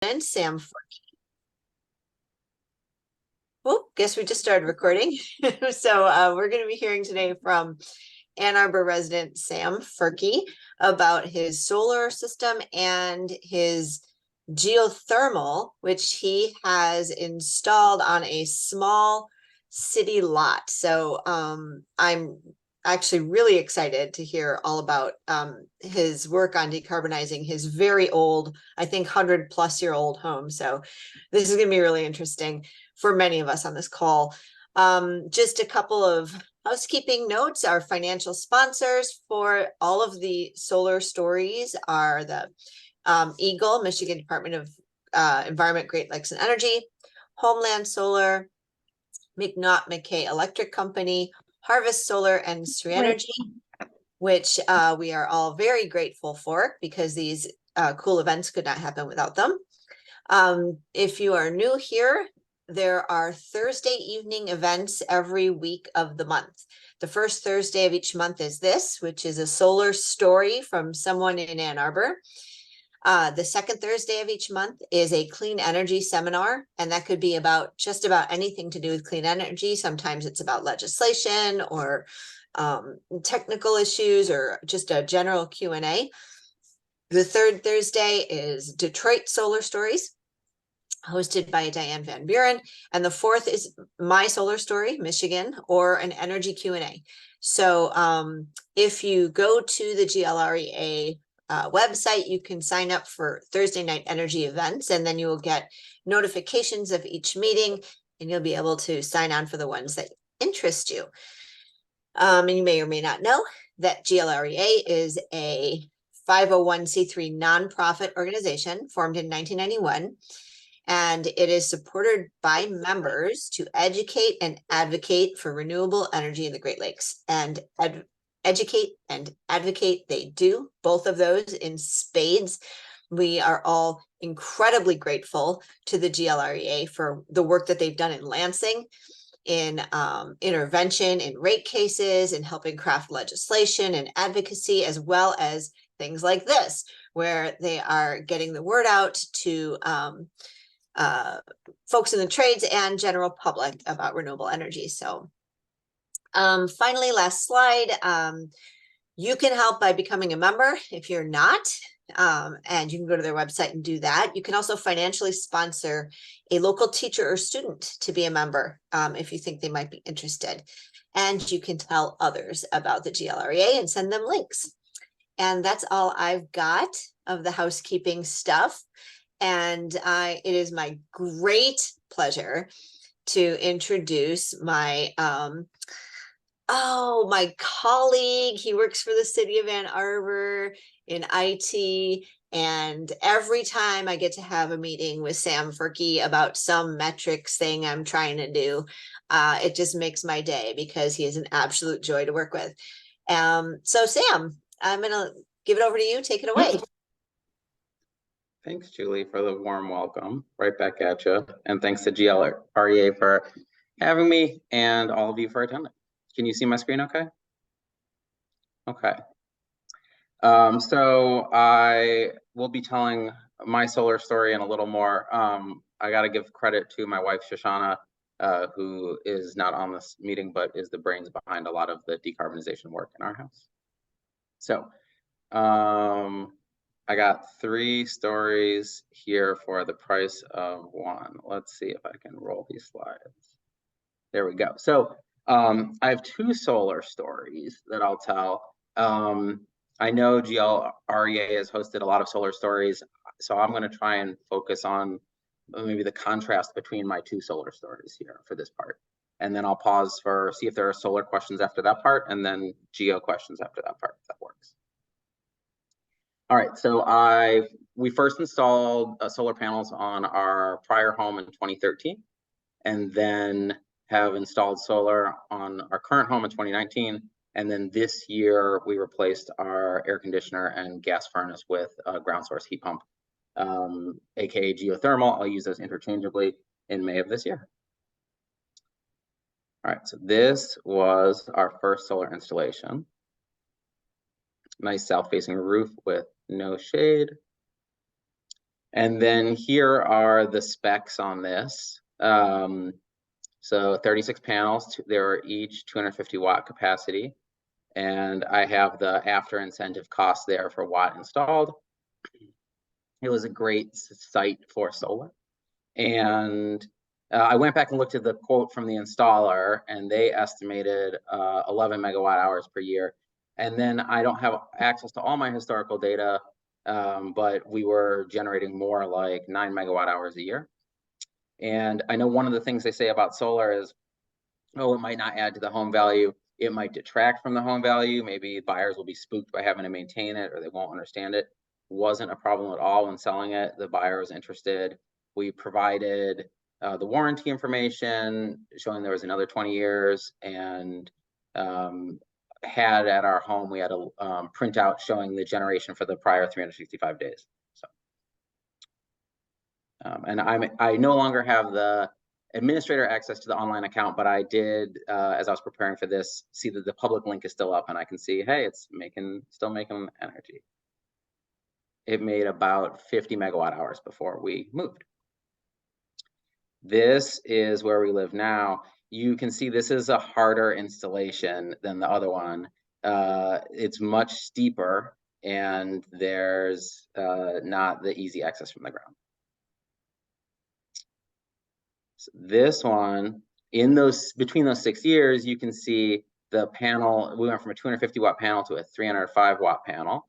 And Sam Firke. Oh, guess we just started recording. So we're going to be hearing today from Ann Arbor resident Sam Firke about his solar system and his geothermal, which he has installed on a small city lot. So I'm actually really excited to hear all about his work on decarbonizing his very old, I think 100-plus-year-old home. So this is going to be really interesting for many of us on this call. Just a couple of housekeeping notes. Our financial sponsors for all of the solar stories are the Eagle, Michigan Department of Environment, Great Lakes and Energy, Homeland Solar, McNaught McKay Electric Company, Harvest Solar, and Sri Energy, which we are all very grateful for because these cool events could not happen without them. If you are new here, there are Thursday evening events every week of the month. The first Thursday of each month is this, which is a solar story from someone in Ann Arbor. The second Thursday of each month is a clean energy seminar, and that could be about just about anything to do with clean energy. Sometimes it's about legislation or technical issues or just a general Q&A. The third Thursday is Detroit Solar Stories, hosted by Diane Van Buren. And the fourth is My Solar Story, Michigan, or an energy Q&A. So if you go to the GLREA website, you can sign up for Thursday night energy events, and then you will get notifications of each meeting, and you'll be able to sign on for the ones that interest you. And you may or may not know that GLREA is a 501c3 nonprofit organization formed in 1991. And it is supported by members to educate and advocate for renewable energy in the Great Lakes. And educate and advocate, they do both of those in spades. We are all incredibly grateful to the GLREA for the work that they've done in Lansing, in intervention in rate cases, and helping craft legislation and advocacy, as well as things like this, where they are getting the word out to folks in the trades and general public about renewable energy. So finally, last slide, you can help by becoming a member if you're not, and you can go to their website and do that. You can also financially sponsor a local teacher or student to be a member if you think they might be interested. And you can tell others about the GLREA and send them links. And that's all I've got of the housekeeping stuff. And it is my great pleasure to introduce my my colleague. He works for the city of Ann Arbor in IT, and every time I get to have a meeting with Sam Firke about some metrics thing I'm trying to do, it just makes my day because he is an absolute joy to work with. So Sam, I'm gonna give it over to you. Take it away. Thanks, Julie, for the warm welcome. Right back at you. And thanks to GLREA for having me and all of you for attending. Can you see my screen okay? Okay. So I will be telling my solar story and a little more. I got to give credit to my wife, Shoshana, who is not on this meeting, but is the brains behind a lot of the decarbonization work in our house. So I got 3 stories here for the price of 1. Let's see if I can roll these slides. There we go. So I have 2 solar stories that I'll tell. I know GLREA has hosted a lot of solar stories, so I'm going to try and focus on maybe the contrast between my 2 solar stories here for this part. And then I'll pause for see if there are solar questions after that part, and then geo questions after that part, if that works. All right, so we first installed solar panels on our prior home in 2013, and then have installed solar on our current home in 2019. And then this year, we replaced our air conditioner and gas furnace with a ground source heat pump, aka geothermal. I'll use those interchangeably in May of this year. All right, so this was our first solar installation. Nice south-facing roof with no shade. And then here are the specs on this. So 36 panels, they're each 250 watt capacity. And I have the after incentive cost there for watt installed. It was a great site for solar. And I went back and looked at the quote from the installer, and they estimated 11 megawatt hours per year. And then I don't have access to all my historical data, but we were generating more like 9 megawatt hours a year. And I know one of the things they say about solar is, oh, it might not add to the home value. It might detract from the home value. Maybe buyers will be spooked by having to maintain it, or they won't understand it. Wasn't a problem at all when selling it. The buyer was interested. We provided the warranty information showing there was another 20 years, and had at our home, we had a printout showing the generation for the prior 365 days. So, and I no longer have the administrator access to the online account, but I did, as I was preparing for this, see that the public link is still up, and I can see, hey, it's still making energy. It made about 50 megawatt hours before we moved. This is where we live now. You can see this is a harder installation than the other one. It's much steeper, and there's not the easy access from the ground. So this one, between those 6 years, you can see the panel, we went from a 250 watt panel to a 305 watt panel.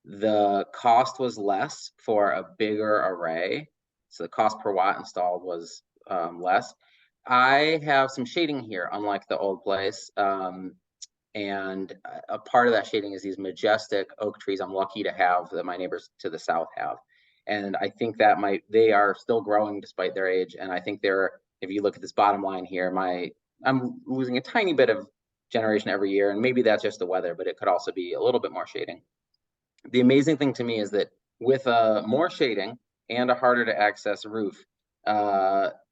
The cost was less for a bigger array. So the cost per watt installed was less. I have some shading here, unlike the old place. And a part of that shading is these majestic oak trees I'm lucky to have that my neighbors to the south have. And I think that they are still growing despite their age. And I think if you look at this bottom line here, I'm losing a tiny bit of generation every year. And maybe that's just the weather, but it could also be a little bit more shading. The amazing thing to me is that with more shading and a harder to access roof,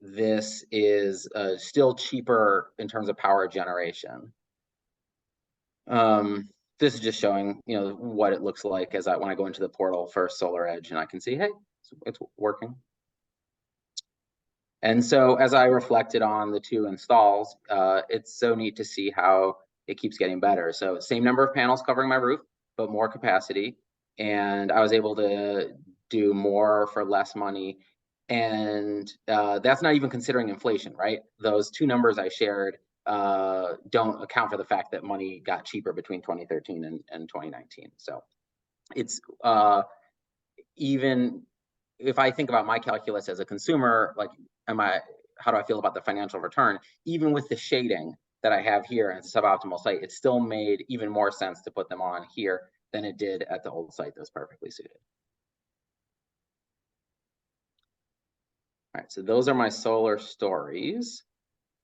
this is still cheaper in terms of power generation. This is just showing, what it looks like when I go into the portal for Solar Edge, and I can see, hey, it's working. And so as I reflected on the two installs, it's so neat to see how it keeps getting better. So same number of panels covering my roof, but more capacity. And I was able to do more for less money. And that's not even considering inflation, right? Those two numbers I shared don't account for the fact that money got cheaper between 2013 and 2019. So it's even if I think about my calculus as a consumer, like, how do I feel about the financial return? Even with the shading that I have here and it's a suboptimal site, it still made even more sense to put them on here than it did at the old site that was perfectly suited. All right, so those are my solar stories.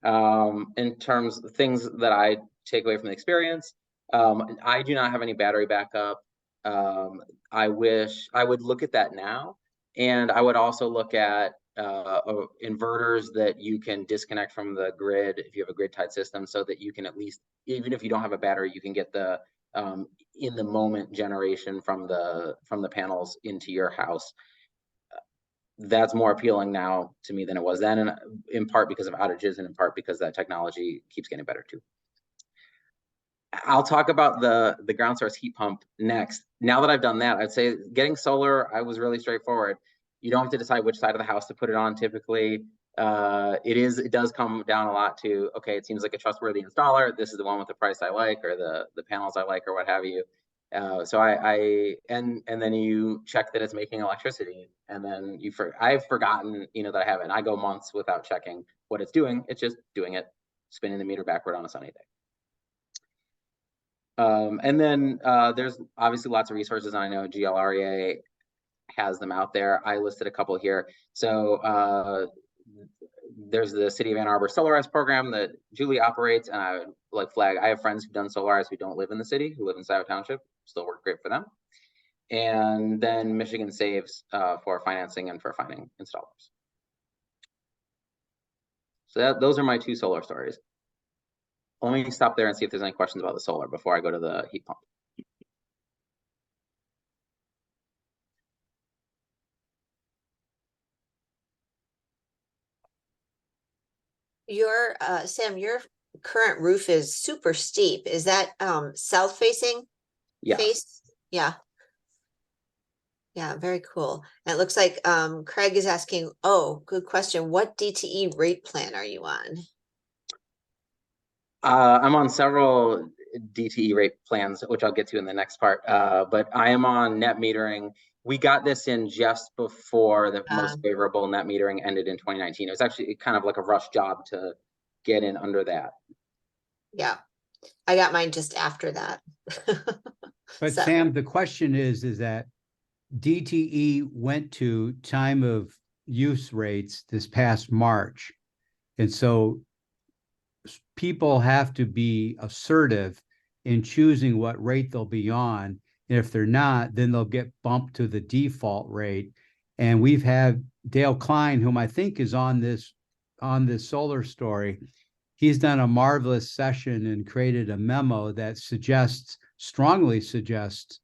In terms of things that I take away from the experience, I do not have any battery backup. I wish I would look at that now. And I would also look at inverters that you can disconnect from the grid if you have a grid tied system, so that you can at least, even if you don't have a battery, you can get the in the moment generation from the panels into your house. That's more appealing now to me than it was then, and in part because of outages and in part because that technology keeps getting better too. I'll talk about the ground source heat pump next. Now that I've done that, I'd say getting solar, I was really straightforward. You don't have to decide which side of the house to put it on typically. It does come down a lot to, okay, it seems like a trustworthy installer. This is the one with the price I like, or the panels I like, or what have you. So and then you check that it's making electricity, and then I've forgotten, that I haven't. I go months without checking what it's doing. It's just doing it, spinning the meter backward on a sunny day. And then there's obviously lots of resources. I know GLREA has them out there. I listed a couple here. So there's the City of Ann Arbor Solarize program that Julie operates, and I would like flag. I have friends who've done Solarize who don't live in the city, who live in Scioto Township. Still work great for them. And then Michigan Saves for financing and for finding installers. So those are my two solar stories. Let me stop there and see if there's any questions about the solar before I go to the heat pump. Your, Sam, your current roof is super steep. Is that, south facing Yes. face? Yeah. Yeah, very cool. And it looks like, Craig is asking, oh, good question. What DTE rate plan are you on? I'm on several DTE rate plans, which I'll get to in the next part. But I am on net metering. We got this in just before the most favorable net metering ended in 2019. It was actually kind of like a rush job to get in under that. Yeah, I got mine just after that. But So, Sam, the question is that DTE went to time of use rates this past March. And so people have to be assertive in choosing what rate they'll be on. And if they're not, then they'll get bumped to the default rate. And we've had Dale Klein, whom I think is on this solar story. He's done a marvelous session and created a memo that strongly suggests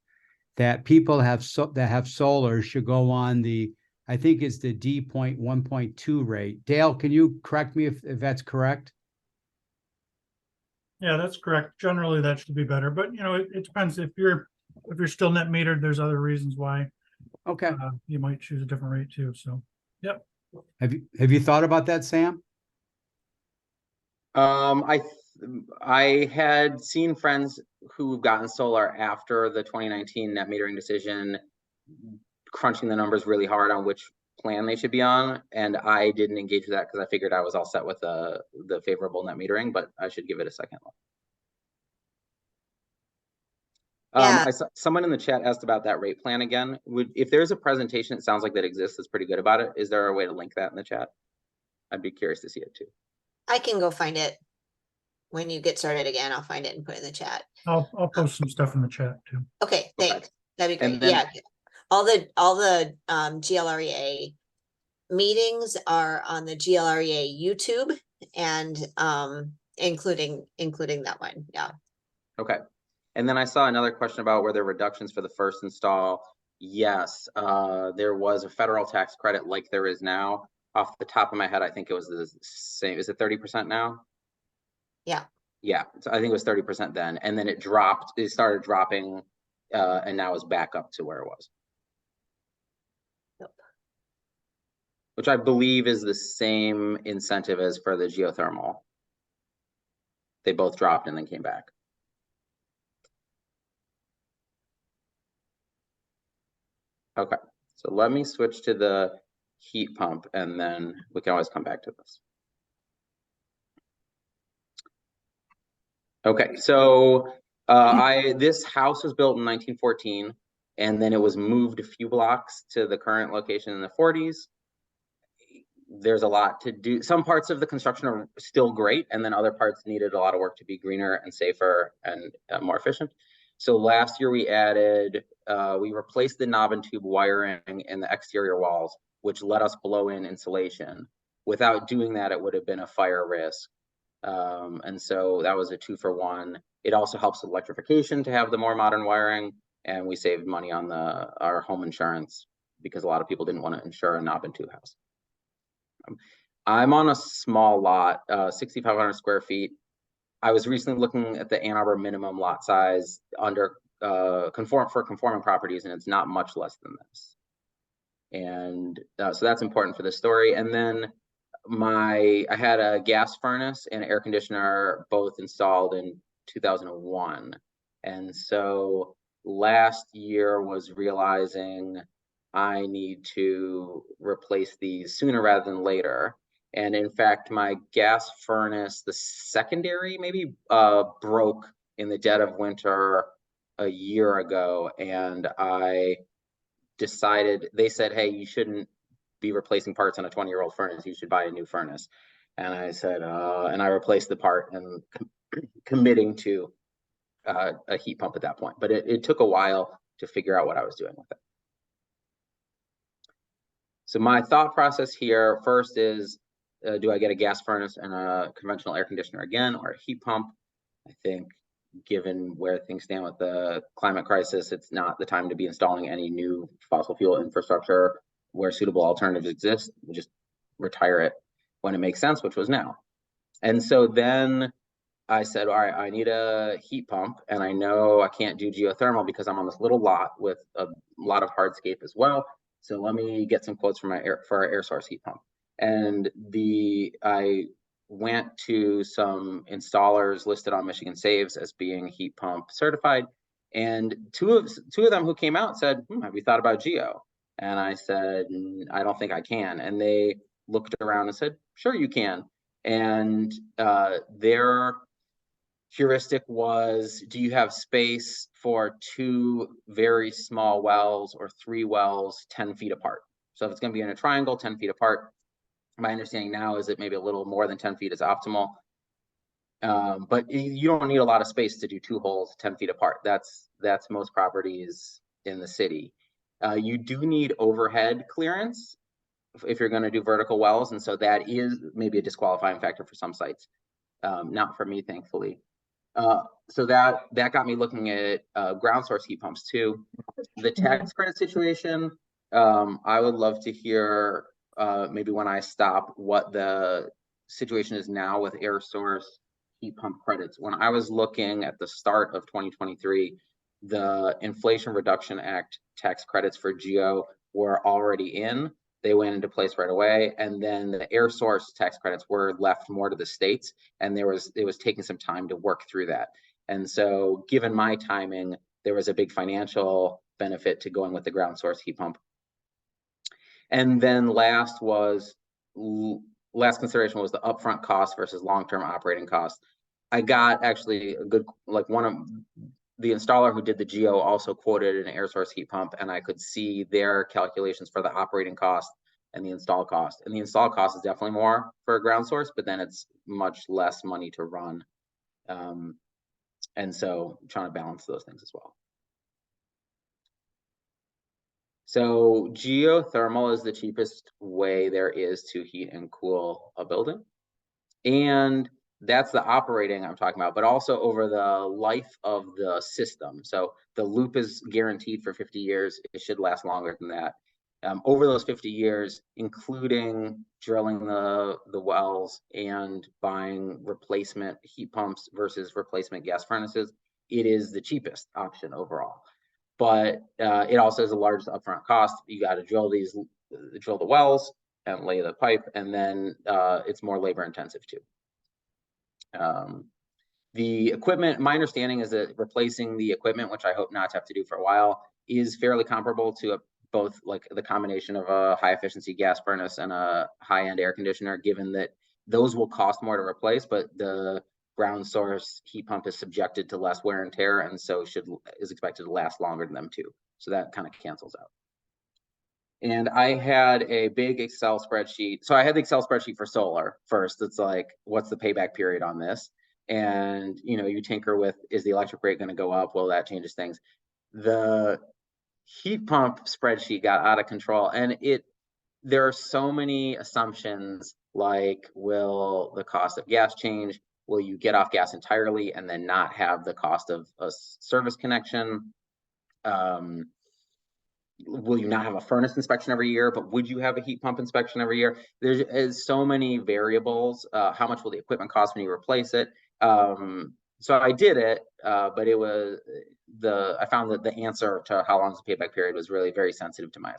that people that have solar should go on the, I think it's the D.1.2 rate. Dale, can you correct me if that's correct? Yeah, that's correct. Generally, that should be better, but it depends. If you're still net metered, there's other reasons why Okay. you might choose a different rate too. So, yep. Have you thought about that, Sam? I had seen friends who've gotten solar after the 2019 net metering decision, crunching the numbers really hard on which plan they should be on, and I didn't engage with that because I figured I was all set with the favorable net metering, but I should give it a second look. yeah, I saw someone in the chat asked about that rate plan again. If there's a presentation that sounds like that exists that's pretty good about it, is there a way to link that in the chat? I'd be curious to see it too. I can go find it. When you get started again, I'll find it and put it in the chat. I'll post some stuff in the chat too. Okay, thanks. That'd be And great. then- Yeah. All the GLREA meetings are on the GLREA YouTube and including that one. Yeah. Okay. And then I saw another question about were there reductions for the first install. Yes, there was a federal tax credit like there is now. Off the top of my head, I think it was the same. Is it 30% now? Yeah. Yeah, so I think it was 30% then. And then it started dropping, and now is back up to where it was. Yep. Which I believe is the same incentive as for the geothermal. They both dropped and then came back. Okay, so let me switch to the heat pump and then we can always come back to this. Okay, so this house was built in 1914 and then it was moved a few blocks to the current location in the 40s. There's a lot to do. Some parts of the construction are still great, and then other parts needed a lot of work to be greener and safer and more efficient. So last year we replaced the knob and tube wiring in the exterior walls, which let us blow in insulation. Without doing that, it would have been a fire risk. And so that was a 2-for-1. It also helps with electrification to have the more modern wiring, and we saved money on our home insurance because a lot of people didn't want to insure a knob and tube house. I'm on a small lot, 6,500 square feet. I was recently looking at the Ann Arbor minimum lot size under conforming properties, and it's not much less than this. And so that's important for the story. And then I had a gas furnace and air conditioner both installed in 2001. And so last year was realizing I need to replace these sooner rather than later. And in fact, my gas furnace, the secondary maybe, broke in the dead of winter a year ago. And I decided, they said, hey, you shouldn't be replacing parts on a 20-year-old furnace. You should buy a new furnace. And I said, and I replaced the part and committing to a heat pump at that point. But it took a while to figure out what I was doing with it. So my thought process here first is, do I get a gas furnace and a conventional air conditioner again, or a heat pump? I think given where things stand with the climate crisis, it's not the time to be installing any new fossil fuel infrastructure. Where suitable alternatives exist, we just retire it when it makes sense, which was now. And so then I said, all right, I need a heat pump, and I know I can't do geothermal because I'm on this little lot with a lot of hardscape as well. So let me get some quotes for our air source heat pump. And I went to some installers listed on Michigan Saves as being heat pump certified, and two of them who came out said, have you thought about geo? And I said, I don't think I can. And they looked around and said, sure you can. And their heuristic was, do you have space for 2 very small wells or 3 wells 10 feet apart? So if it's going to be in a triangle 10 feet apart, my understanding now is that maybe a little more than 10 feet is optimal. But you don't need a lot of space to do 2 holes 10 feet apart. That's most properties in the city. You do need overhead clearance if you're going to do vertical wells, and so that is maybe a disqualifying factor for some sites. Not for me, thankfully. So that got me looking at ground source heat pumps too. The tax credit situation, I would love to hear maybe when I stop what the situation is now with air source heat pump credits. When I was looking at the start of 2023, the Inflation Reduction Act tax credits for geo were already in. They went into place right away, and then the air source tax credits were left more to the states, and it was taking some time to work through that. And so given my timing, there was a big financial benefit to going with the ground source heat pump. And then last consideration was the upfront cost versus long-term operating cost. I got actually a good, like, one of the installer who did the geo also quoted an air source heat pump, and I could see their calculations for the operating cost and the install cost. And the install cost is definitely more for a ground source, but then it's much less money to run. And so I'm trying to balance those things as well. So geothermal is the cheapest way there is to heat and cool a building. And that's the operating I'm talking about, but also over the life of the system. So the loop is guaranteed for 50 years. It should last longer than that. Over those 50 years, including drilling the wells and buying replacement heat pumps versus replacement gas furnaces, it is the cheapest option overall. But it also has the largest upfront cost. You got to drill the wells and lay the pipe, and then it's more labor intensive too. The equipment, my understanding is that replacing the equipment, which I hope not to have to do for a while, is fairly comparable to both like the combination of a high efficiency gas furnace and a high-end air conditioner, given that those will cost more to replace, but the ground source heat pump is subjected to less wear and tear, and so is expected to last longer than them too. So that kind of cancels out. And I had a big Excel spreadsheet. So I had the Excel spreadsheet for solar first. It's like, what's the payback period on this? And, you tinker with, is the electric rate going to go up? Well, that changes things. The heat pump spreadsheet got out of control, and there are so many assumptions, like, will the cost of gas change? Will you get off gas entirely and then not have the cost of a service connection? Will you not have a furnace inspection every year, but would you have a heat pump inspection every year? There's so many variables. How much will the equipment cost when you replace it? So I did it, but I found that the answer to how long is the payback period was really very sensitive to my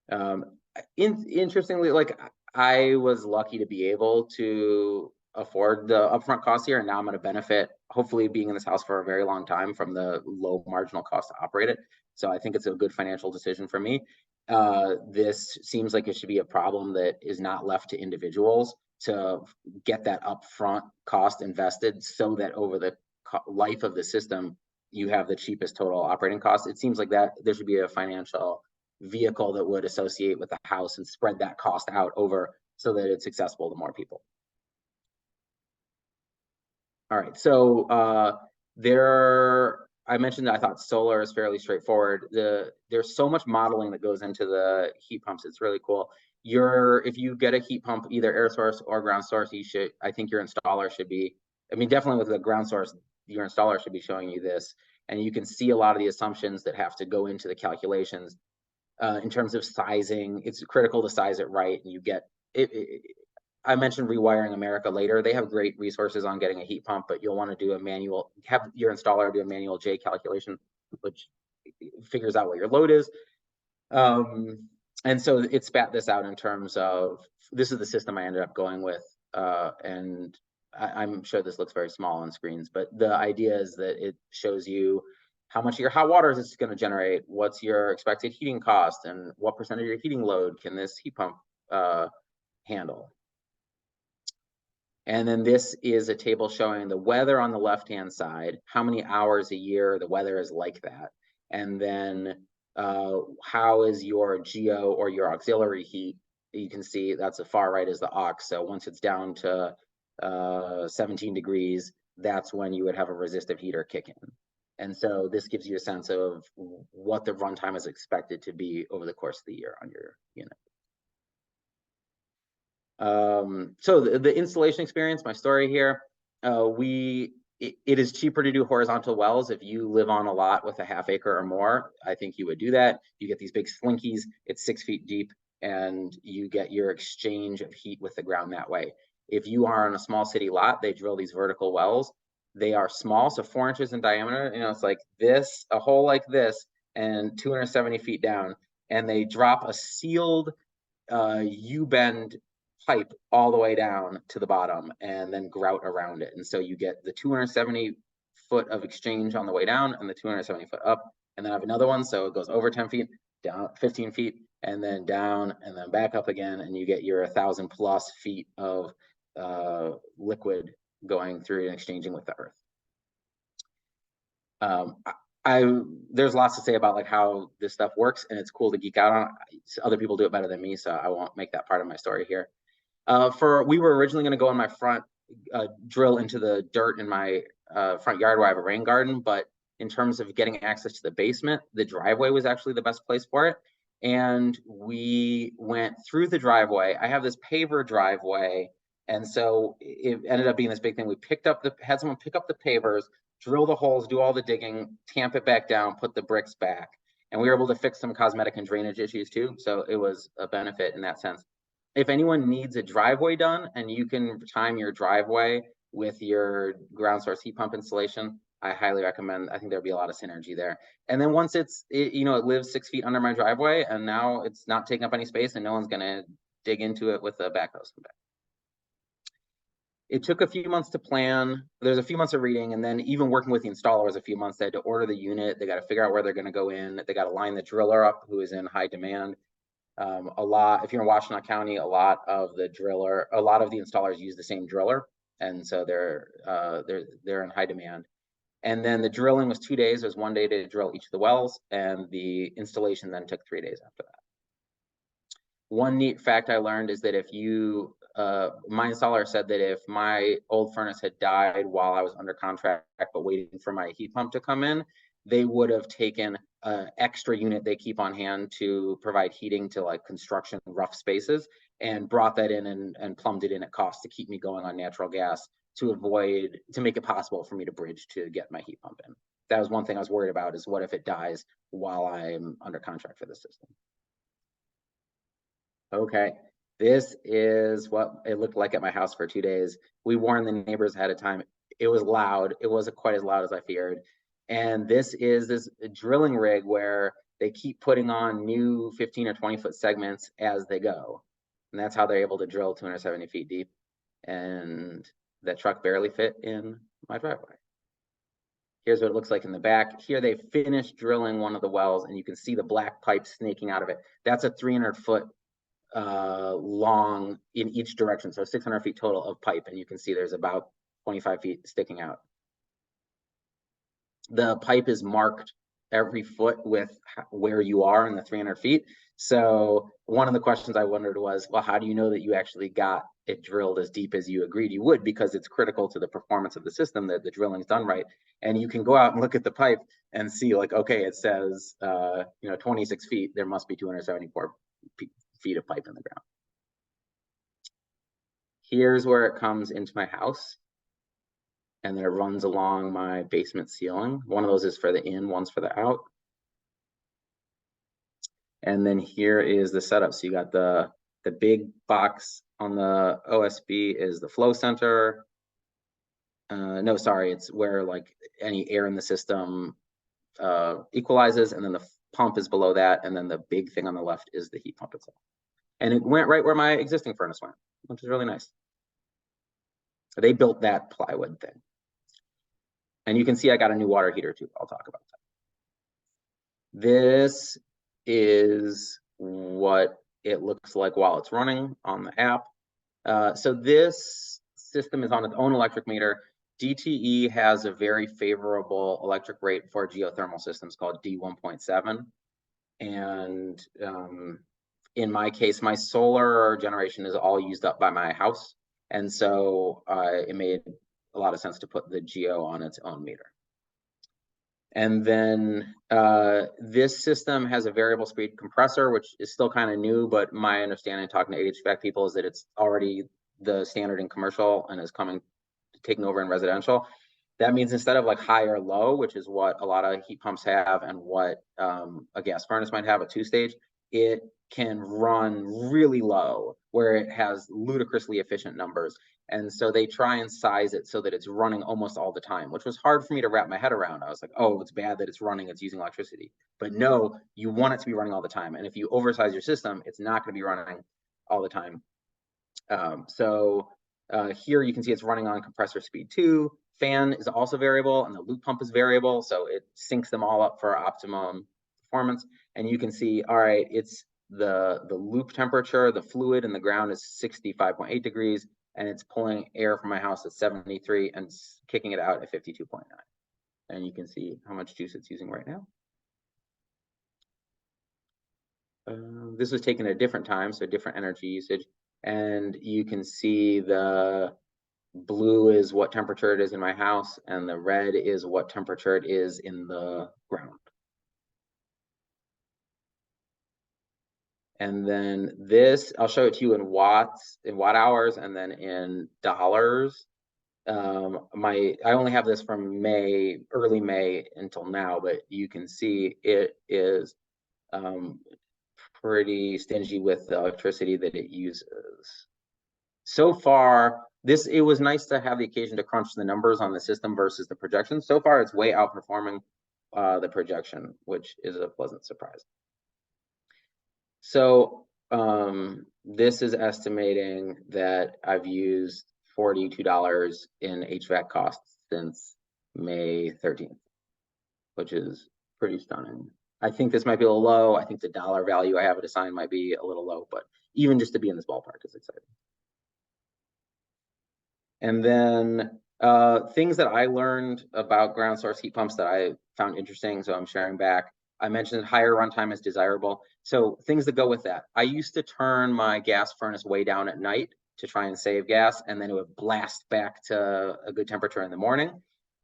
assumptions. Interestingly, like, I was lucky to be able to afford the upfront cost here, and now I'm going to benefit, hopefully, being in this house for a very long time from the low marginal cost to operate it. So I think it's a good financial decision for me. This seems like it should be a problem that is not left to individuals to get that upfront cost invested, so that over the life of the system, you have the cheapest total operating cost. It seems like that there should be a financial vehicle that would associate with the house and spread that cost out over, so that it's accessible to more people. All right, so I mentioned that I thought solar is fairly straightforward. There's so much modeling that goes into the heat pumps. It's really cool. If you get a heat pump, either air source or ground source, I think your installer should be, definitely with the ground source, your installer should be showing you this, and you can see a lot of the assumptions that have to go into the calculations. In terms of sizing, it's critical to size it right, and you get I mentioned Rewiring America later. They have great resources on getting a heat pump, but you'll want to do a manual, have your installer do a manual J calculation, which figures out what your load is. And so it spat this out in terms of, this is the system I ended up going with. And I'm sure this looks very small on screens, but the idea is that it shows you how much of your hot water is this going to generate, what's your expected heating cost, and what percent of your heating load can this heat pump handle. And then this is a table showing the weather on the left-hand side, how many hours a year the weather is like that. And then how is your geo or your auxiliary heat? You can see that's the far right is the aux. So once it's down to 17 degrees, that's when you would have a resistive heater kick in. And so this gives you a sense of what the runtime is expected to be over the course of the year on your unit. So the installation experience, my story here, it is cheaper to do horizontal wells. If you live on a lot with a ½ acre or more, I think you would do that. You get these big slinkies, it's 6 feet deep, and you get your exchange of heat with the ground that way. If you are on a small city lot, they drill these vertical wells. They are small, so 4 inches in diameter, you know, it's like this, a hole like this, and 270 feet down, and they drop a sealed U-bend pipe all the way down to the bottom and then grout around it. And so you get the 270 foot of exchange on the way down and the 270 foot up. And then I have another one. So it goes over 10 feet, down 15 feet, and then down and then back up again. And you get your 1,000+ feet of liquid going through and exchanging with the earth. There's lots to say about like how this stuff works, and it's cool to geek out on. Other people do it better than me, so I won't make that part of my story here. We were originally going to go in my front, drill into the dirt in my front yard where I have a rain garden, but in terms of getting access to the basement, the driveway was actually the best place for it. And we went through the driveway. I have this paver driveway, and so it ended up being this big thing. We had someone pick up the pavers, drill the holes, do all the digging, tamp it back down, put the bricks back. And we were able to fix some cosmetic and drainage issues too. So it was a benefit in that sense. If anyone needs a driveway done and you can time your driveway with your ground source heat pump installation, I highly recommend. I think there'd be a lot of synergy there. And then once it lives 6 feet under my driveway, and now it's not taking up any space, and no one's going to dig into it with a backhoe. It took a few months to plan. There's a few months of reading, and then even working with the installer was a few months. They had to order the unit. They got to figure out where they're going to go in. They got to line the driller up, who is in high demand. If you're in Washtenaw County, a lot of the installers use the same driller, and so they're in high demand. And then the drilling was 2 days. It was 1 day to drill each of the wells, and the installation then took 3 days after that. One neat fact I learned is that my installer said that if my old furnace had died while I was under contract but waiting for my heat pump to come in, they would have taken an extra unit they keep on hand to provide heating to like construction rough spaces and brought that in and plumbed it in at cost to keep me going on natural gas to make it possible for me to bridge to get my heat pump in. That was one thing I was worried about, is what if it dies while I'm under contract for the system. Okay, this is what it looked like at my house for 2 days. We warned the neighbors ahead of time. It was loud. It wasn't quite as loud as I feared. And this is this drilling rig where they keep putting on new 15 or 20 foot segments as they go. And that's how they're able to drill 270 feet deep. And that truck barely fit in my driveway. Here's what it looks like in the back. Here they finished drilling one of the wells, and you can see the black pipe snaking out of it. That's a 300 foot long in each direction. So 600 feet total of pipe. And you can see there's about 25 feet sticking out. The pipe is marked every foot with where you are in the 300 feet. So one of the questions I wondered was, well, how do you know that you actually got it drilled as deep as you agreed you would? Because it's critical to the performance of the system that the drilling's done right. And you can go out and look at the pipe and see like, okay, it says, 26 feet, there must be 274 feet of pipe in the ground. Here's where it comes into my house. And then it runs along my basement ceiling. One of those is for the in, one's for the out. And then here is the setup. So you got the The big box on the OSB is the flow center. No, sorry, it's where like any air in the system equalizes, and then the pump is below that, and then the big thing on the left is the heat pump itself. And it went right where my existing furnace went, which is really nice. They built that plywood thing. And you can see I got a new water heater too. I'll talk about that. This is what it looks like while it's running on the app. So this system is on its own electric meter. DTE has a very favorable electric rate for geothermal systems called D1.7. And in my case, my solar generation is all used up by my house. And so it made a lot of sense to put the Geo on its own meter. And then this system has a variable speed compressor, which is still kind of new, but my understanding talking to HVAC people is that it's already the standard in commercial and is taking over in residential. That means instead of like high or low, which is what a lot of heat pumps have and what a gas furnace might have, a two-stage, it can run really low where it has ludicrously efficient numbers. And so they try and size it so that it's running almost all the time, which was hard for me to wrap my head around. I was like, oh, it's bad that it's running, it's using electricity. But no, you want it to be running all the time. And if you oversize your system, it's not going to be running all the time. Here you can see it's running on compressor speed 2. Fan is also variable, and the loop pump is variable, so it syncs them all up for optimum performance. And you can see, all right, it's the loop temperature, the fluid in the ground is 65.8 degrees, and it's pulling air from my house at 73 and kicking it out at 52.9. And you can see how much juice it's using right now. This was taken at a different time, so different energy usage. And you can see the blue is what temperature it is in my house, and the red is what temperature it is in the ground. And then this, I'll show it to you in watts, in watt hours, and then in dollars. I only have this from May, early May until now, but you can see it is pretty stingy with the electricity that it uses. So far, it was nice to have the occasion to crunch the numbers on the system versus the projection. So far, it's way outperforming the projection, which is a pleasant surprise. So this is estimating that I've used $42 in HVAC costs since May 13th, which is pretty stunning. I think this might be a little low. I think the dollar value I have it assigned might be a little low, but even just to be in this ballpark is exciting. And then things that I learned about ground source heat pumps that I found interesting, so I'm sharing back. I mentioned higher runtime is desirable. So things that go with that. I used to turn my gas furnace way down at night to try and save gas, and then it would blast back to a good temperature in the morning.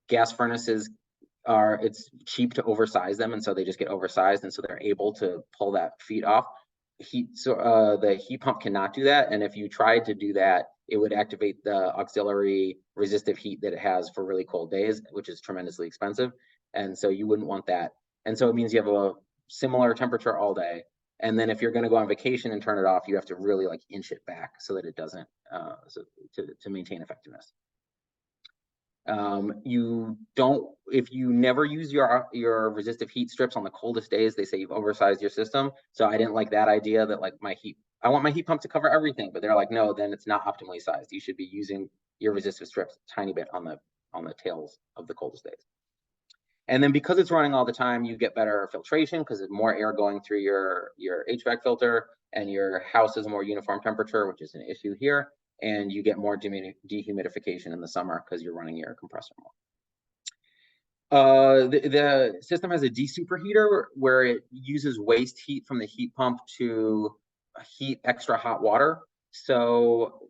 Gas furnaces it's cheap to oversize them, and so they just get oversized, and so they're able to pull that feed off. The heat pump cannot do that, and if you tried to do that, it would activate the auxiliary resistive heat that it has for really cold days, which is tremendously expensive, and so you wouldn't want that. And so it means you have a similar temperature all day, and then if you're going to go on vacation and turn it off, you have to really like inch it back so that it doesn't to maintain effectiveness. If you never use your resistive heat strips on the coldest days, they say you've oversized your system. So I didn't like that idea that like I want my heat pump to cover everything, but they're like, no, then it's not optimally sized. You should be using your resistive strips a tiny bit on the tails of the coldest days. And then because it's running all the time, you get better filtration because there's more air going through your HVAC filter, and your house is a more uniform temperature, which is an issue here. And you get more dehumidification in the summer because you're running your compressor more. The system has a desuperheater where it uses waste heat from the heat pump to heat extra hot water. So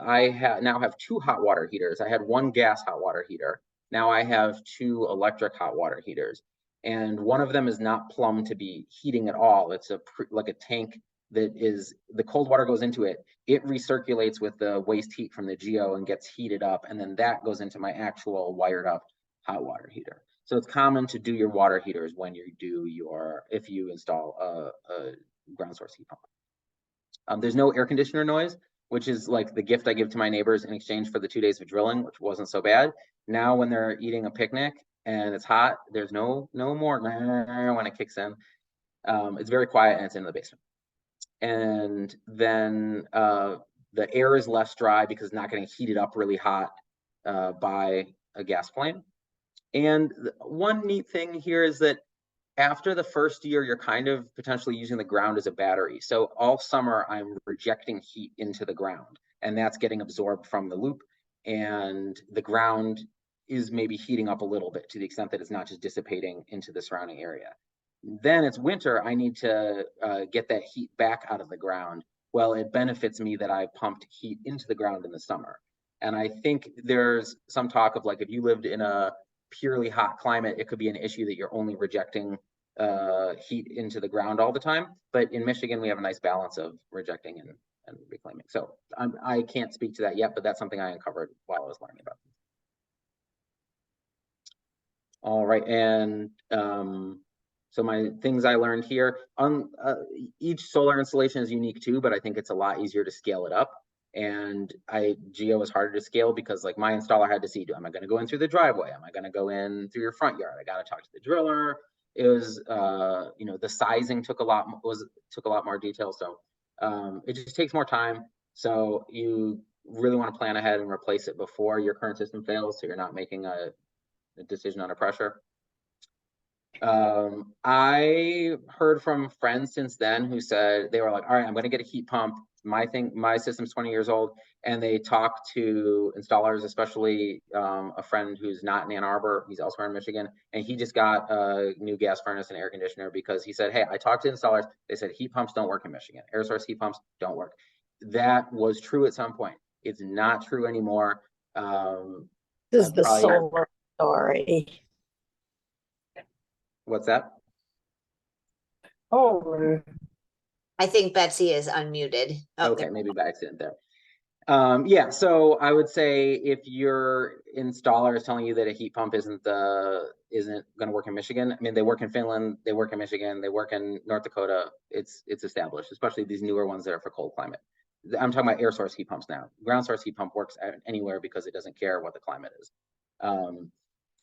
I now have 2 hot water heaters. I had 1 gas hot water heater. Now I have 2 electric hot water heaters, and one of them is not plumbed to be heating at all. It's like a tank that is, the cold water goes into it. It recirculates with the waste heat from the Geo and gets heated up, and then that goes into my actual wired up hot water heater. So it's common to do your water heaters when you do if you install a ground source heat pump. There's no air conditioner noise, which is like the gift I give to my neighbors in exchange for the 2 days of drilling, which wasn't so bad. Now when they're eating a picnic and it's hot, there's no more when it kicks in. It's very quiet and it's in the basement. And then the air is less dry because it's not getting heated up really hot by a gas flame. And one neat thing here is that after the first year, you're kind of potentially using the ground as a battery. So all summer, I'm rejecting heat into the ground, and that's getting absorbed from the loop. And the ground is maybe heating up a little bit to the extent that it's not just dissipating into the surrounding area. Then it's winter, I need to get that heat back out of the ground. Well, it benefits me that I pumped heat into the ground in the summer. And I think there's some talk of like, if you lived in a purely hot climate, it could be an issue that you're only rejecting heat into the ground all the time. But in Michigan, we have a nice balance of rejecting and reclaiming. So I can't speak to that yet, but that's something I uncovered while I was learning about this. All right, and so my things I learned here, on each solar installation is unique too, but I think it's a lot easier to scale it up. And Geo is harder to scale because like my installer had to see, am I going to go in through the driveway? Am I going to go in through your front yard? I got to talk to the driller. It was, you know, the sizing took a lot more detail. So it just takes more time. So you really want to plan ahead and replace it before your current system fails, so you're not making a decision under pressure. I heard from friends since then who said they were like, all right, I'm going to get a heat pump. My system's 20 years old, and they talked to installers, especially a friend who's not in Ann Arbor, he's elsewhere in Michigan, and he just got a new gas furnace and air conditioner because he said, hey, I talked to installers, they said heat pumps don't work in Michigan, air source heat pumps don't work. That was true at some point. It's not true anymore. This is the solar story. What's that? Oh, I think Betsy is unmuted. Oh, Okay, maybe by accident there. Yeah, so I would say if your installer is telling you that a heat pump isn't going to work in Michigan, I mean, they work in Finland, they work in Michigan, they work in North Dakota. It's established, especially these newer ones that are for cold climate. I'm talking about air source heat pumps now. Ground source heat pump works anywhere because it doesn't care what the climate is.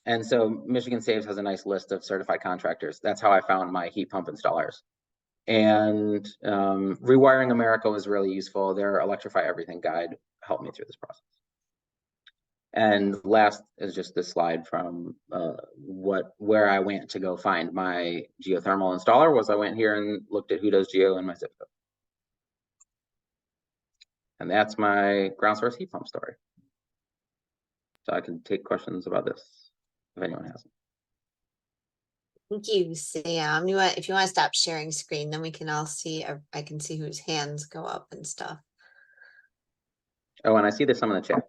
And so Michigan Saves has a nice list of certified contractors. That's how I found my heat pump installers. And Rewiring America was really useful. Their Electrify Everything guide helped me through this process. And last is just this slide from where I went to go find my geothermal installer. Was I went here and looked at who does geo in my zip code. And that's my ground source heat pump story. So I can take questions about this if anyone has them. thank you, Sam. If you want to stop sharing screen, then we can all see, I can see whose hands go up and stuff. Oh, and I see there's some in the chat.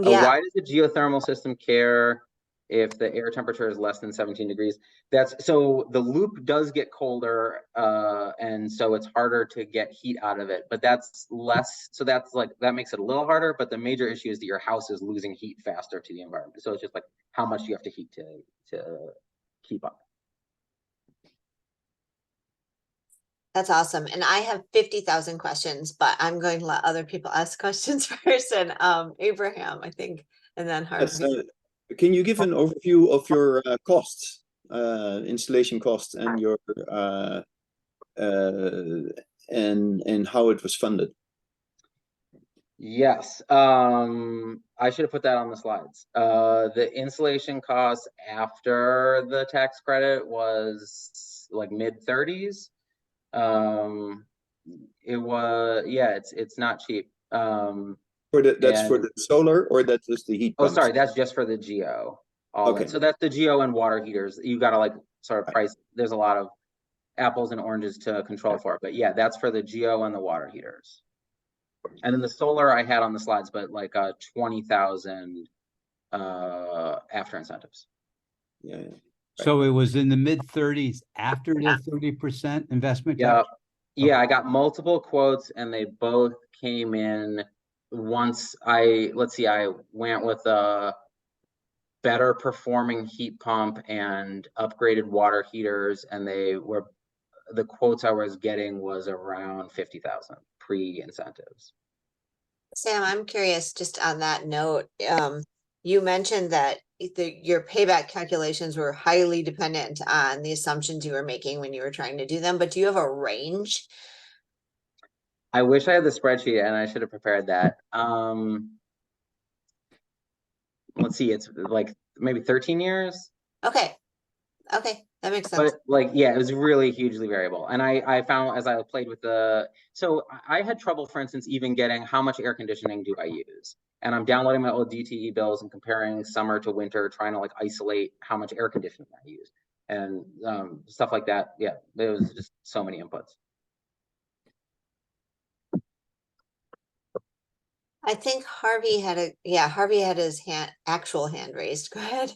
Yeah. Why does the geothermal system care if the air temperature is less than 17 degrees? That's so the loop does get colder, and so it's harder to get heat out of it, but that's less, so that's like, that makes it a little harder, but the major issue is that your house is losing heat faster to the environment. So it's just like how much you have to heat to keep up. That's awesome. And I have 50,000 questions, but I'm going to let other people ask questions first. And Abraham, I think, and then Harvey. Yes, can you give an overview of your costs, installation costs, and your and how it was funded? Yes, I should have put that on the slides. The installation cost after the tax credit was like mid-30s. It was, yeah, it's not cheap. That's for the solar, or that's just the heat pumps? Oh, sorry, that's just for the geo. Okay, so that's the geo and water heaters. You gotta like sort of price. There's a lot of apples and oranges to control for, but yeah, that's for the geo and the water heaters. And then the solar I had on the slides, but like 20,000 after incentives. Yeah. Right. So it was in the mid-30s after the 30% investment Yeah. tax? Yeah, Okay. I got multiple quotes and they both came in once I went with a better performing heat pump and upgraded water heaters, and the quotes I was getting was around 50,000 pre-incentives. Sam, I'm curious, just on that note, you mentioned that your payback calculations were highly dependent on the assumptions you were making when you were trying to do them, but do you have a range? I wish I had the spreadsheet and I should have prepared that. Let's see, it's like maybe 13 years. Okay, that makes sense. But like, yeah, it was really hugely variable. And I found as I played with so I had trouble, for instance, even getting how much air conditioning do I use? And I'm downloading my old DTE bills and comparing summer to winter, trying to like isolate how much air conditioning I use and stuff like that. Yeah, it was just so many inputs. I think Harvey had his actual hand raised. Go ahead.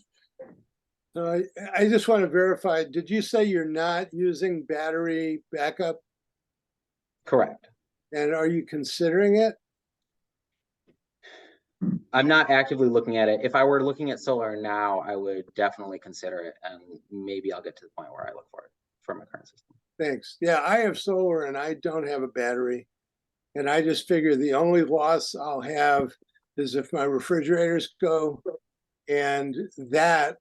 So I just want to verify, did you say you're not using battery backup? Correct. And are you considering it? I'm not actively looking at it. If I were looking at solar now, I would definitely consider it, and maybe I'll get to the point where I look for it for my current system. Thanks. Yeah, I have solar and I don't have a battery. And I just figure the only loss I'll have is if my refrigerators go, and that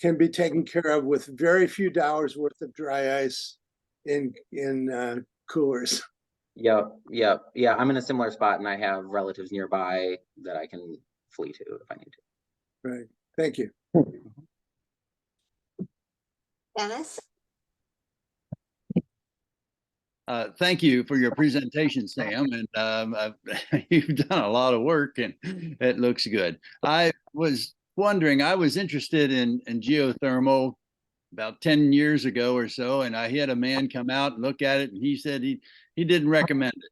can be taken care of with very few dollars worth of dry ice in coolers. Yeah. I'm in a similar spot, and I have relatives nearby that I can flee to if I need to. Right. Thank you. Dennis? Thank you for your presentation, Sam, and you've done a lot of work, and it looks good. I was wondering, I was interested in geothermal about 10 years ago or so, and I had a man come out and look at it, and he said he didn't recommend it.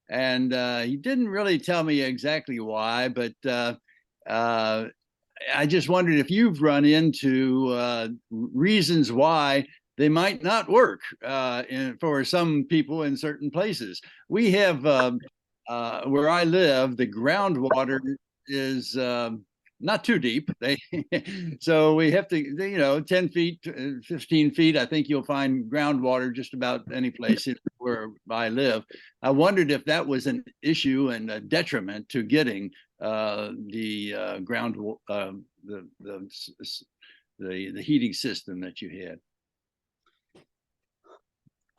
And he didn't really tell me exactly why, but I just wondered if you've run into reasons why they might not work for some people in certain places. We have, where I live, the groundwater is not too deep. So we have to, 10 feet, 15 feet, I think you'll find groundwater just about any place where I live. I wondered if that was an issue and a detriment to getting the heating system that you had.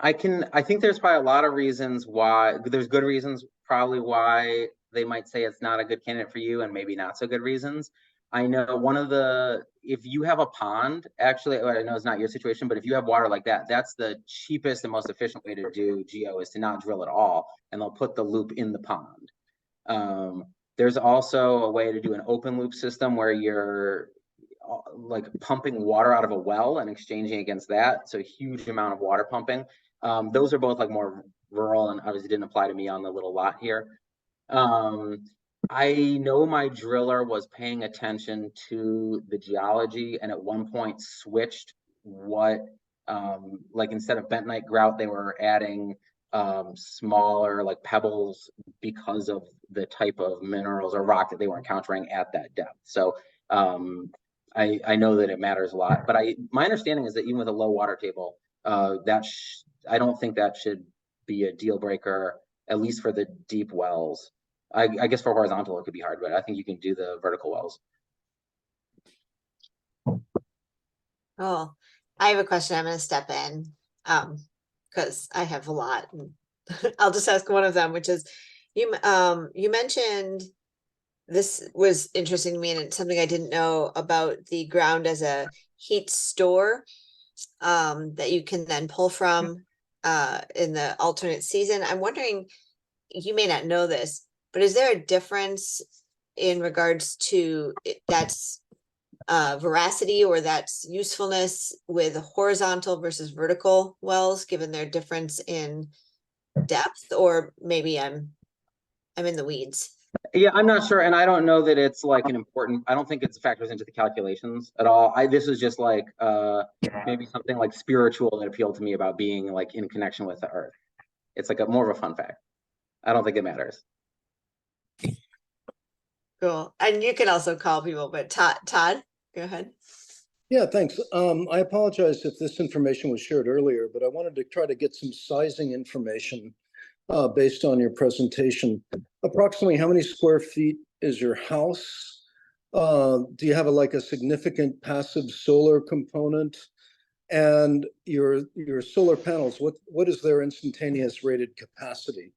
I think there's probably a lot of reasons why. There's good reasons probably why they might say it's not a good candidate for you, and maybe not so good reasons. I know if you have a pond, actually, I know it's not your situation, but if you have water like that, that's the cheapest and most efficient way to do geo, is to not drill at all, and they'll put the loop in the pond. There's also a way to do an open loop system where you're like pumping water out of a well and exchanging against that. So a huge amount of water pumping. Those are both like more rural and obviously didn't apply to me on the little lot here. I know my driller was paying attention to the geology, and at one point switched like instead of bentonite grout, they were adding smaller like pebbles because of the type of minerals or rock that they were encountering at that depth. So I know that it matters a lot, but my understanding is that even with a low water table, I don't think that should be a deal breaker, at least for the deep wells. I guess for horizontal it could be hard, but I think you can do the vertical wells. Oh, I have a question. I'm going to step in because I have a lot. I'll just ask one of them, which is you mentioned, this was interesting to me, and it's something I didn't know about the ground as a heat store that you can then pull from in the alternate season. I'm wondering, you may not know this, but is there a difference in regards to that's veracity or that's usefulness with horizontal versus vertical wells, given their difference in depth? Or maybe I'm in the weeds. Yeah, I'm not sure, and I don't know that it's like an important. I don't think it factors into the calculations at all. This is just like maybe something like spiritual that appealed to me about being like in connection with the earth. It's like more of a fun fact. I don't think it matters. Cool. And you can also call people, but Todd, go ahead. Yeah, thanks. I apologize if this information was shared earlier, but I wanted to try to get some sizing information based on your presentation. Approximately how many square feet is your house? Do you have like a significant passive solar component? And your solar panels, what is their instantaneous rated capacity?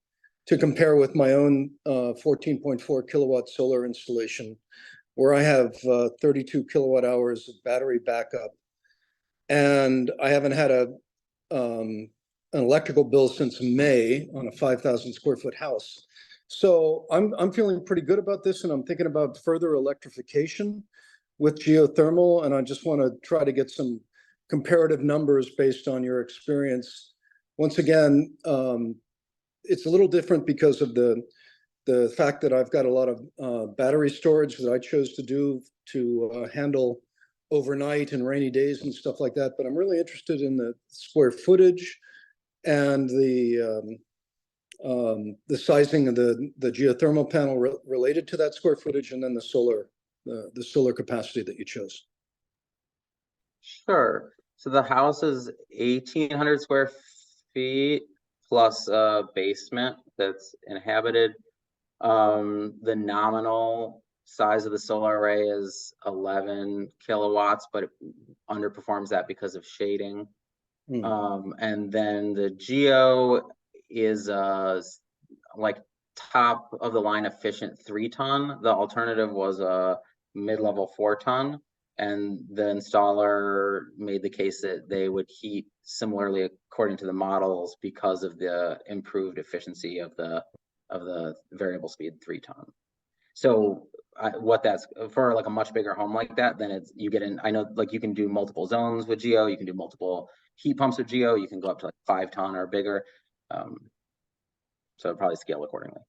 To compare with my own 14.4 kilowatt solar installation, where I have 32 kilowatt hours of battery backup, and I haven't had an electrical bill since May on a 5,000 square foot house. So I'm feeling pretty good about this, and I'm thinking about further electrification with geothermal, and I just want to try to get some comparative numbers based on your experience. Once again, it's a little different because of the fact that I've got a lot of battery storage that I chose to do to handle overnight and rainy days and stuff like that. But I'm really interested in the square footage and the sizing of the geothermal panel related to that square footage, and then the solar capacity that you chose. Sure. So the house is 1,800 square feet plus a basement that's inhabited. The nominal size of the solar array is 11 kilowatts, but it underperforms that because of shading. And then the Geo is like top of the line efficient 3-ton. The alternative was a mid-level 4-ton. And the installer made the case that they would heat similarly according to the models because of the improved efficiency of the variable speed 3-ton. So what that's for, like a much bigger home like that, then it's you get in. I know, like, you can do multiple zones with Geo, you can do multiple heat pumps with Geo, you can go up to like 5-ton or bigger. So probably scale accordingly.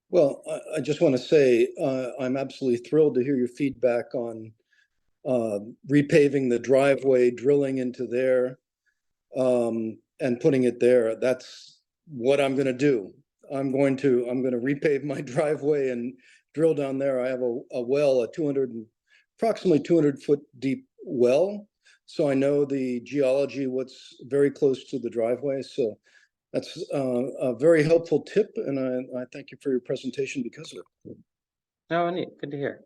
Well, I just want to say I'm absolutely thrilled to hear your feedback on repaving the driveway, drilling into there, and putting it there. That's what I'm going to do. I'm going to repave my driveway and drill down there. I have a well, approximately 200 foot deep well. So I know the geology, what's very close to the driveway. So that's a very helpful tip, and I thank you for your presentation because of it. Oh, neat. Good to hear.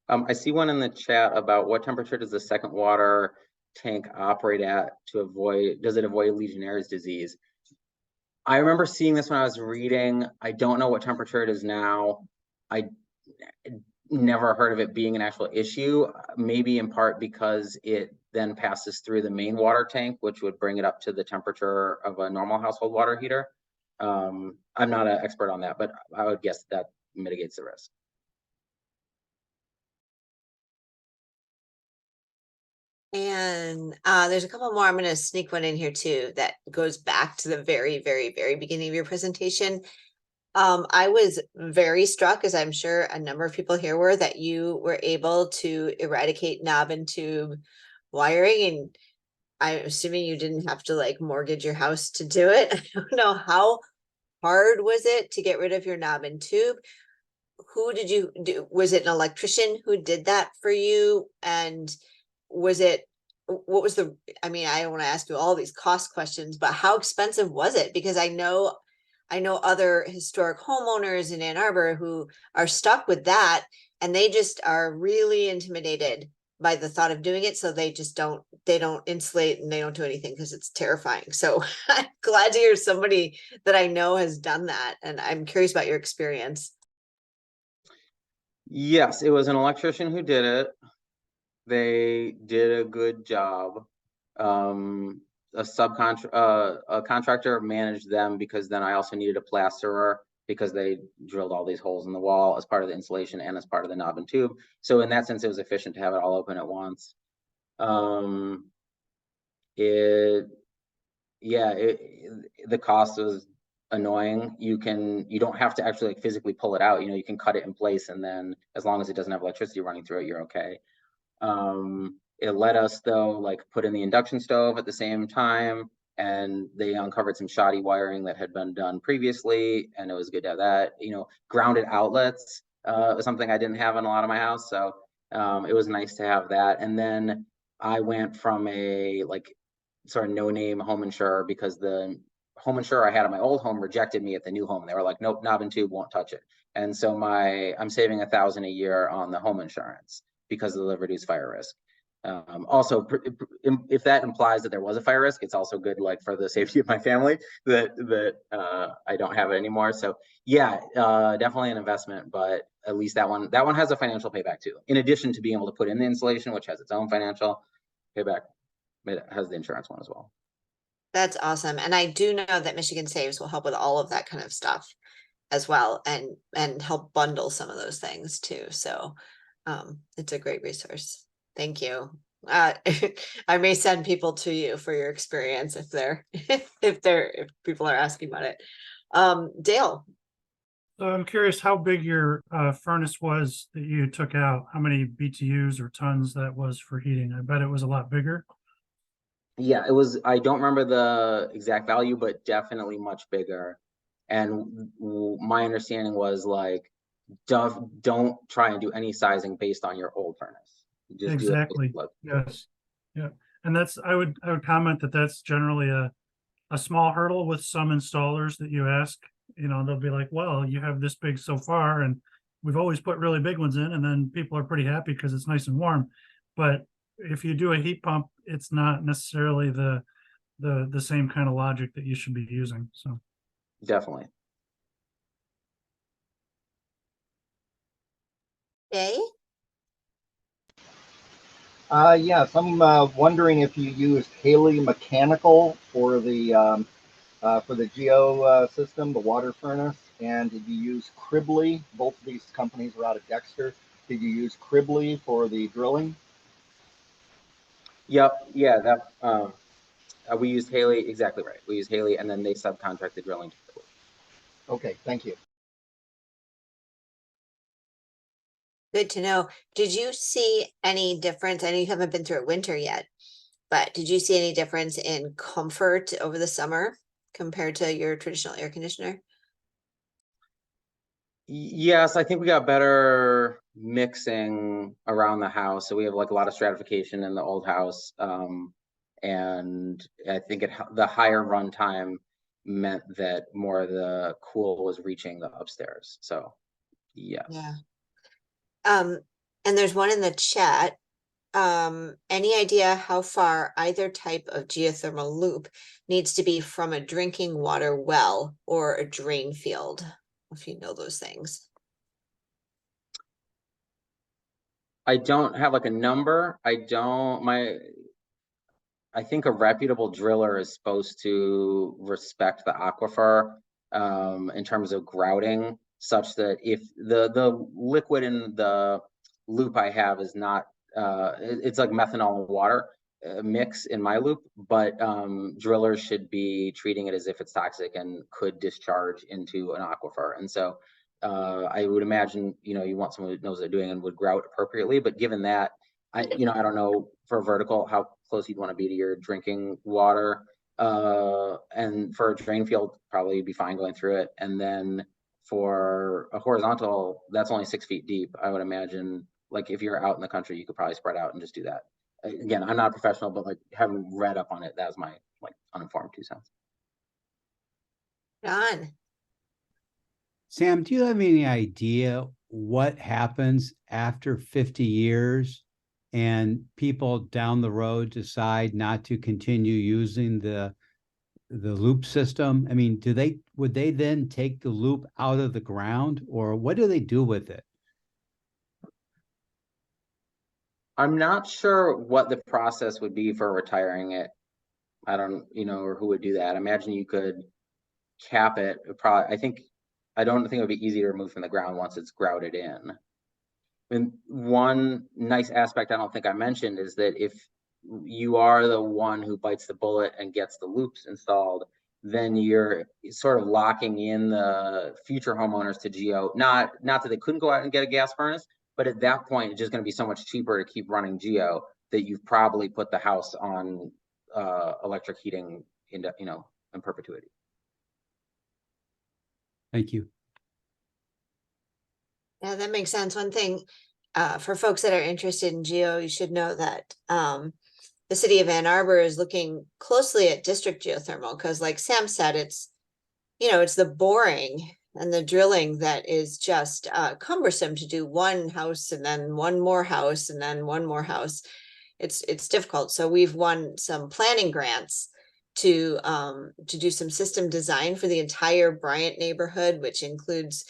I see one in the chat about what temperature does the second water tank operate at to avoid, does it avoid Legionnaire's disease? I remember seeing this when I was reading. I don't know what temperature it is now. I never heard of it being an actual issue, maybe in part because it then passes through the main water tank, which would bring it up to the temperature of a normal household water heater. I'm not an expert on that, but I would guess that mitigates the risk. And there's a couple more. I'm going to sneak one in here too that goes back to the very, very, very beginning of your presentation. I was very struck, as I'm sure a number of people here were, that you were able to eradicate knob and tube wiring. And I'm assuming you didn't have to like mortgage your house to do it. I don't know, how hard was it to get rid of your knob and tube? Who did you do? Was it an electrician who did that for you? And was it, what was the, I mean, I don't want to ask you all these cost questions, but how expensive was it? Because I know other historic homeowners in Ann Arbor who are stuck with that, and they just are really intimidated by the thought of doing it. So they just don't insulate and they don't do anything because it's terrifying. So I'm glad to hear somebody that I know has done that. And I'm curious about your experience. Yes, it was an electrician who did it. They did a good job. A contractor managed them because then I also needed a plasterer because they drilled all these holes in the wall as part of the insulation and as part of the knob and tube. So in that sense, it was efficient to have it all open at once. The cost was annoying. You don't have to actually like physically pull it out. You can cut it in place, and then as long as it doesn't have electricity running through it, you're okay. It let us though like put in the induction stove at the same time, and they uncovered some shoddy wiring that had been done previously, and it was good to have that. Grounded outlets something I didn't have in a lot of my house. So it was nice to have that. And then I went from a like sort of no-name home insurer because the home insurer I had at my old home rejected me at the new home. They were like, nope, knob and tube, won't touch it. And so I'm saving $1,000 a year on the home insurance because of the reduced fire risk. Also, if that implies that there was a fire risk, it's also good, like for the safety of my family, that I don't have it anymore. So yeah, definitely an investment, but at least that one has a financial payback too. In addition to being able to put in the insulation, which has its own financial payback, it has the insurance one as well. That's awesome. And I do know that Michigan Saves will help with all of that kind of stuff as well, and help bundle some of those things too. So it's a great resource. Thank you. I may send people to you for your experience if people are asking about it. Dale. So I'm curious how big your furnace was that you took out, how many BTUs or tons that was for heating. I bet it was a lot bigger. Yeah, it was, I don't remember the exact value, but definitely much bigger. And my understanding was like, don't try and do any sizing based on your old furnace. Just Exactly. do it. Yes. Yeah. And I would comment that that's generally a small hurdle with some installers that you ask, they'll be like, well, you have this big so far, and we've always put really big ones in, and then people are pretty happy because it's nice and warm. But if you do a heat pump, it's not necessarily the same kind of logic that you should be using. So Definitely. Okay. Yes, I'm wondering if you used Haley Mechanical for the Geo system, the water furnace, and did you use Cribley? Both of these companies are out of Dexter. Did you use Cribley for the drilling? Yep. Yeah. That we used Haley. Exactly right. We used Haley, and then they subcontracted drilling. Okay, thank you. Good to know. Did you see any difference? I know you haven't been through winter yet, but did you see any difference in comfort over the summer compared to your traditional air conditioner? Yes, I think we got better mixing around the house. So we have like a lot of stratification in the old house. And I think the higher runtime meant that more of the cool was reaching the upstairs. So yes. Yeah. And there's one in the chat. Any idea how far either type of geothermal loop needs to be from a drinking water well or a drain field? If you know those things. I don't have like a number. I think a reputable driller is supposed to respect the aquifer in terms of grouting, such that if the liquid in the loop I have is not, it's like methanol and water mix in my loop, but drillers should be treating it as if it's toxic and could discharge into an aquifer. And so I would imagine, you want someone who knows what they're doing and would grout appropriately. But given that, I don't know for vertical how close you'd want to be to your drinking water. And for a drain field, probably you'd be fine going through it. And then for a horizontal, that's only 6 feet deep. I would imagine, like if you're out in the country, you could probably spread out and just do that. Again, I'm not a professional, but like having read up on it, that was my like uninformed 2 cents. John. Sam, do you have any idea what happens after 50 years and people down the road decide not to continue using the loop system? I mean, would they then take the loop out of the ground, or what do they do with it? I'm not sure what the process would be for retiring it. I don't, or who would do that. I imagine you could cap it. Probably, I don't think it would be easy to remove from the ground once it's grouted in. And one nice aspect I don't think I mentioned is that if you are the one who bites the bullet and gets the loops installed, then you're sort of locking in the future homeowners to Geo. Not that they couldn't go out and get a gas furnace, but at that point, it's just going to be so much cheaper to keep running Geo that you've probably put the house on electric heating in perpetuity. Thank you. Yeah, that makes sense. One thing, for folks that are interested in geo, you should know that, the city of Ann Arbor is looking closely at district geothermal, because like Sam said, it's, it's the boring and the drilling that is just, cumbersome to do one house and then one more house and then one more house. It's difficult. So we've won some planning grants to do some system design for the entire Bryant neighborhood, which includes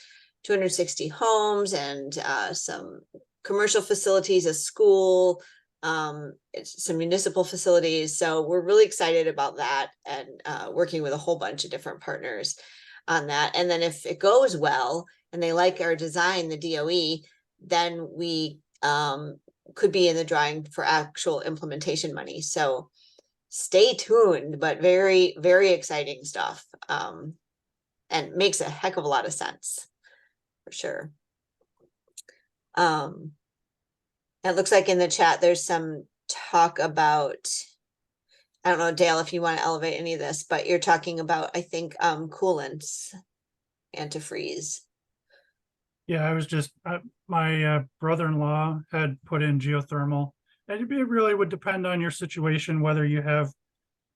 260 homes and some commercial facilities, a school, some municipal facilities. So we're really excited about that, and working with a whole bunch of different partners on that. And then if it goes well and they like our design, the DOE, then we could be in the drawing for actual implementation money. So stay tuned, but very, very exciting stuff. And makes a heck of a lot of sense, for sure. It looks like in the chat, there's some talk about, I don't know, Dale, if you want to elevate any of this, but you're talking about, I think, coolants, antifreeze. Yeah, I was just, my brother-in-law had put in geothermal. And it really would depend on your situation, whether you have,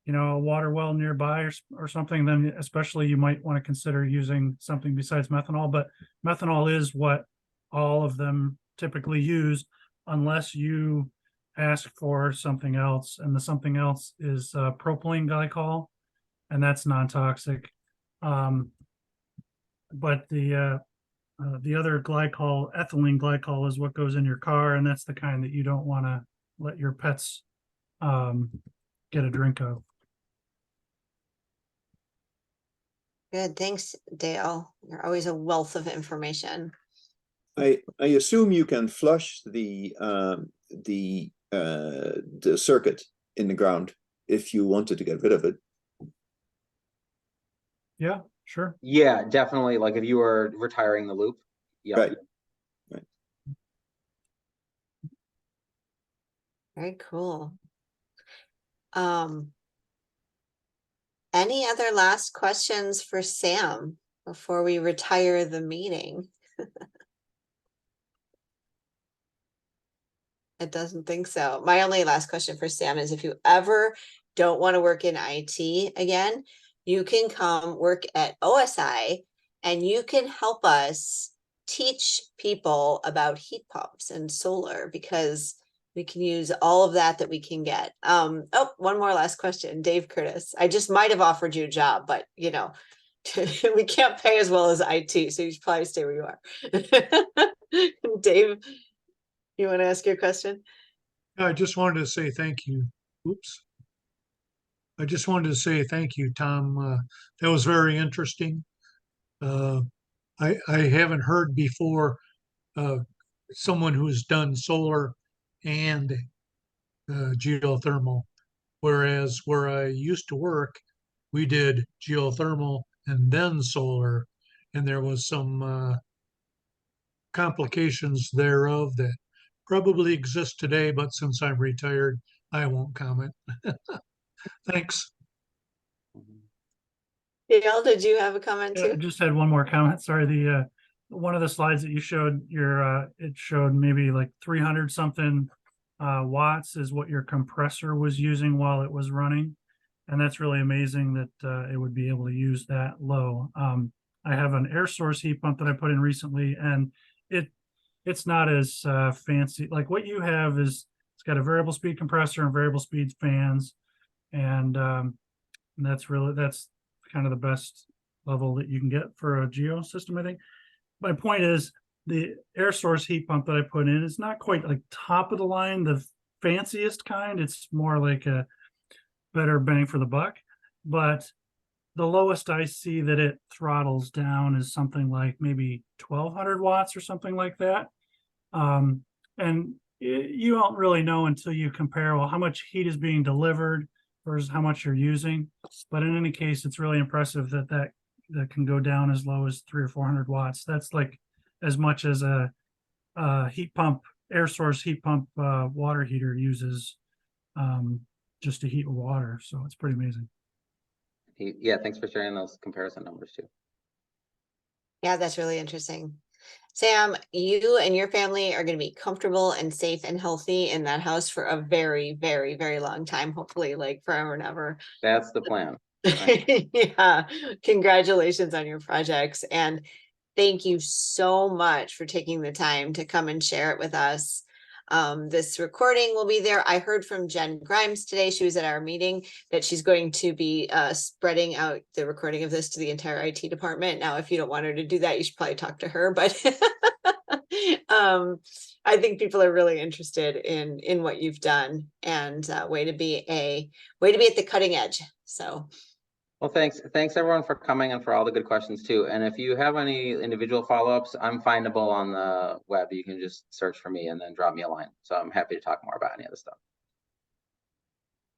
a water well nearby or something, then especially you might want to consider using something besides methanol. But methanol is what all of them typically use, unless you ask for something else. And the something else is propylene glycol, and that's non-toxic. But the other glycol, ethylene glycol, is what goes in your car, and that's the kind that you don't want to let your pets get a drink of. Good, thanks, Dale. You're always a wealth of information. I assume you can flush the circuit in the ground if you wanted to get rid of it. Yeah, sure. Yeah, definitely. Like if you were retiring the loop. Yeah. Right. Very cool. Any other last questions for Sam before we retire the meeting? It doesn't think so. My only last question for Sam is, if you ever don't want to work in IT again, you can come work at OSI and you can help us teach people about heat pumps and solar, because we can use all of that we can get. Oh, one more last question. Dave Curtis. I just might have offered you a job, but we can't pay as well as IT, so you should probably stay where you are. Dave, you want to ask your question? I just wanted to say thank you. Oops. I just wanted to say thank you, Tom. That was very interesting. I haven't heard before someone who's done solar and geothermal, whereas where I used to work, we did geothermal and then solar, and there was some complications thereof that probably exist today, but since I'm retired, I won't comment. Thanks. Dale, did you have a comment I too? just had one more comment. Sorry, the one of the slides that you showed, it showed maybe like 300 something watts is what your compressor was using while it was running, and that's really amazing that it would be able to use that low. I have an air source heat pump that I put in recently, and it's not as fancy. Like what you have is, it's got a variable speed compressor and variable speed fans, and that's kind of the best level that you can get for a geo system, I think. My point is, the air source heat pump that I put in is not quite like top of the line, the fanciest kind. It's more like a better bang for the buck. But the lowest I see that it throttles down is something like maybe 1200 watts or something like that. And you don't really know until you compare, well, how much heat is being delivered versus how much you're using. But in any case, it's really impressive that can go down as low as 300 or 400 watts. That's like as much as a heat pump, air source heat pump water heater uses just to heat water. So it's pretty amazing. Yeah, thanks for sharing those comparison numbers too. Yeah, that's really interesting. Sam, you and your family are going to be comfortable and safe and healthy in that house for a very, very, very long time, hopefully like forever and ever. That's the plan. Yeah, congratulations on your projects, and thank you so much for taking the time to come and share it with us. This recording will be there. I heard from Jen Grimes today. She was at our meeting that she's going to be spreading out the recording of this to the entire IT department. Now, if you don't want her to do that, you should probably talk to her, but I think people are really interested in what you've done, and way to be at the cutting edge. So Well, thanks everyone for coming and for all the good questions too. And if you have any individual follow-ups, I'm findable on the web. You can just search for me and then drop me a line. So I'm happy to talk more about any of this stuff.